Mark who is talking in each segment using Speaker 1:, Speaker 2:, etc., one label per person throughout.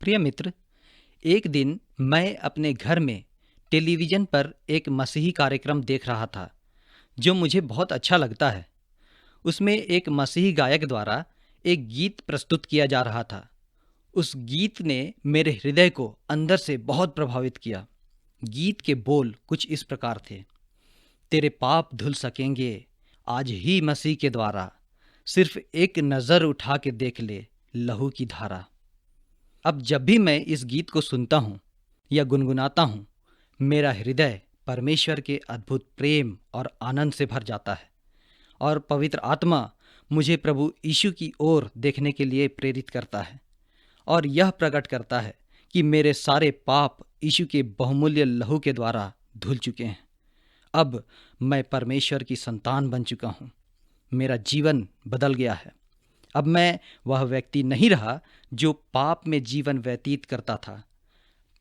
Speaker 1: प्रिय मित्र, एक दिन मैं अपने घर में टेलीविज़न पर एक मसीही कार्यक्रम देख रहा था जो मुझे बहुत अच्छा लगता है। उसमें एक मसीही गायक द्वारा एक गीत प्रस्तुत किया जा रहा था। उस गीत ने मेरे हृदय को अंदर से बहुत प्रभावित किया। गीत के बोल कुछ इस प्रकार थे। तेरे पाप धुल सकेंगे आज ही मसीह के द्वारा, सिर्फ एक नज़र उठा के देख ले लहू की धारा। अब जब भी मैं इस गीत को सुनता हूँ या गुनगुनाता हूँ, मेरा हृदय परमेश्वर के अद्भुत प्रेम और आनंद से भर जाता है और पवित्र आत्मा मुझे प्रभु यीशु की ओर देखने के लिए प्रेरित करता है और यह प्रकट करता है कि मेरे सारे पाप यीशु के बहुमूल्य लहू के द्वारा धुल चुके हैं। अब मैं परमेश्वर की संतान बन चुका हूँ। मेरा जीवन बदल गया है। अब मैं वह व्यक्ति नहीं रहा जो पाप में जीवन व्यतीत करता था,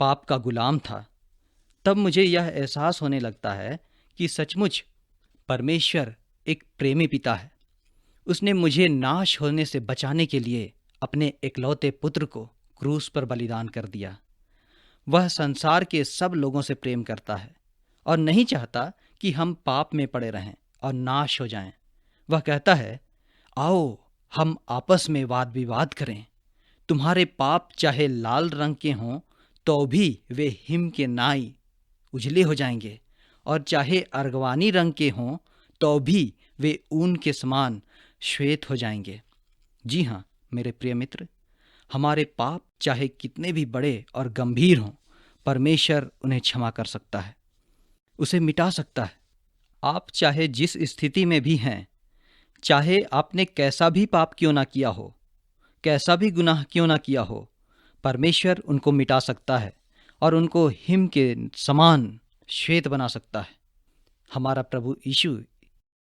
Speaker 1: पाप का गुलाम था। तब मुझे यह एहसास होने लगता है कि सचमुच परमेश्वर एक प्रेमी पिता है। उसने मुझे नाश होने से बचाने के लिए अपने इकलौते पुत्र को क्रूस पर बलिदान कर दिया। वह संसार के सब लोगों से प्रेम करता है और नहीं चाहता कि हम पाप में पड़े रहें और नाश हो जाएं। वह कहता है, आओ हम आपस में वाद विवाद करें। तुम्हारे पाप चाहे लाल रंग के हों तो भी वे हिम के नाई उजले हो जाएंगे, और चाहे अर्गवानी रंग के हों तो भी वे ऊन के समान श्वेत हो जाएंगे। जी हाँ मेरे प्रिय मित्र, हमारे पाप चाहे कितने भी बड़े और गंभीर हों, परमेश्वर उन्हें क्षमा कर सकता है, उसे मिटा सकता है। आप चाहे जिस स्थिति में भी हैं, चाहे आपने कैसा भी पाप क्यों ना किया हो, कैसा भी गुनाह क्यों ना किया हो, परमेश्वर उनको मिटा सकता है और उनको हिम के समान श्वेत बना सकता है। हमारा प्रभु यीशु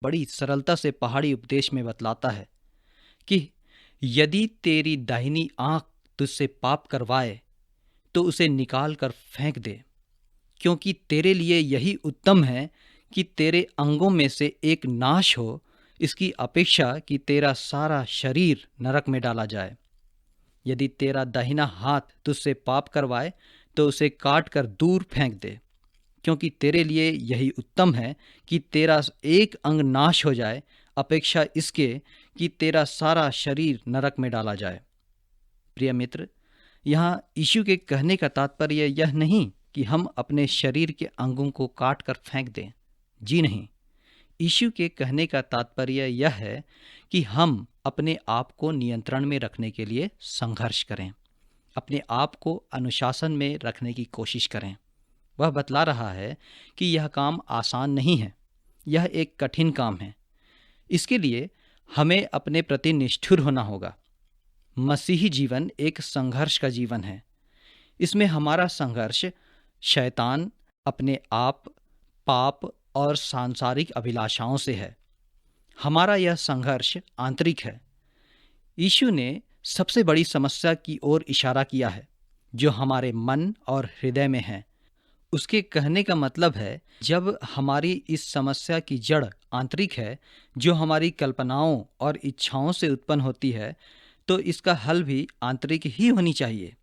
Speaker 1: बड़ी सरलता से पहाड़ी उपदेश में बतलाता है कि यदि तेरी दाहिनी आंख तुझसे पाप करवाए तो उसे निकाल कर फेंक दे, क्योंकि तेरे लिए यही उत्तम है कि तेरे अंगों में से एक नाश हो, इसकी अपेक्षा कि तेरा सारा शरीर नरक में डाला जाए। यदि तेरा दाहिना हाथ तुझसे पाप करवाए तो उसे काट कर दूर फेंक दे, क्योंकि तेरे लिए यही उत्तम है कि तेरा एक अंग नाश हो जाए अपेक्षा इसके कि तेरा सारा शरीर नरक में डाला जाए। प्रिय मित्र, यहाँ यीशु के कहने का तात्पर्य यह नहीं कि हम अपने शरीर के अंगों को काट कर फेंक दें। जी नहीं, यीशु के कहने का तात्पर्य यह है कि हम अपने आप को नियंत्रण में रखने के लिए संघर्ष करें, अपने आप को अनुशासन में रखने की कोशिश करें। वह बतला रहा है कि यह काम आसान नहीं है, यह एक कठिन काम है। इसके लिए हमें अपने प्रति निष्ठुर होना होगा। मसीही जीवन एक संघर्ष का जीवन है। इसमें हमारा संघर्ष शैतान, अपने आप, पाप और सांसारिक अभिलाषाओं से है। हमारा यह संघर्ष आंतरिक है। यीशु ने सबसे बड़ी समस्या की ओर इशारा किया है जो हमारे मन और हृदय में है। उसके कहने का मतलब है, जब हमारी इस समस्या की जड़ आंतरिक है, जो हमारी कल्पनाओं और इच्छाओं से उत्पन्न होती है, तो इसका हल भी आंतरिक ही होनी चाहिए।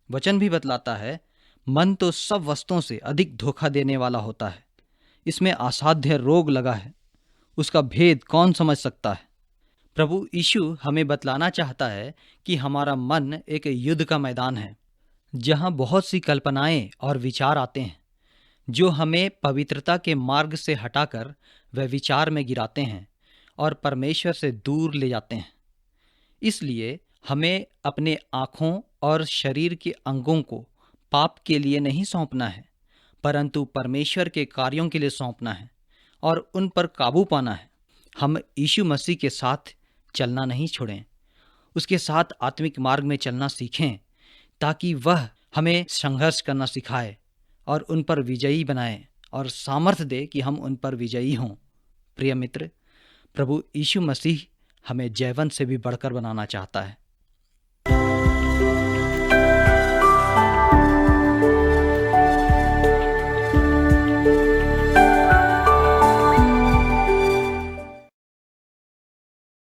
Speaker 1: वचन भी बतलाता है, मन तो सब वस्तुओं से अधिक धोखा देने वाला होता है, इसमें असाध्य रोग लगा है, उसका भेद कौन समझ सकता है। प्रभु यीशु हमें बतलाना चाहता है कि हमारा मन एक युद्ध का मैदान है, जहाँ बहुत सी कल्पनाएं और विचार आते हैं जो हमें पवित्रता के मार्ग से हटाकर वह विचार में गिराते हैं और परमेश्वर से दूर ले जाते हैं। इसलिए हमें अपने आँखों और शरीर के अंगों को पाप के लिए नहीं सौंपना है, परंतु परमेश्वर के कार्यों के लिए सौंपना है और उन पर काबू पाना है। हम यीशु मसीह के साथ चलना नहीं छोड़ें, उसके साथ आत्मिक मार्ग में चलना सीखें, ताकि वह हमें संघर्ष करना सिखाए और उन पर विजयी बनाए और सामर्थ्य दे कि हम उन पर विजयी हों। प्रिय मित्र, प्रभु यीशु मसीह हमें जयवंत से भी बढ़कर बनाना चाहता है।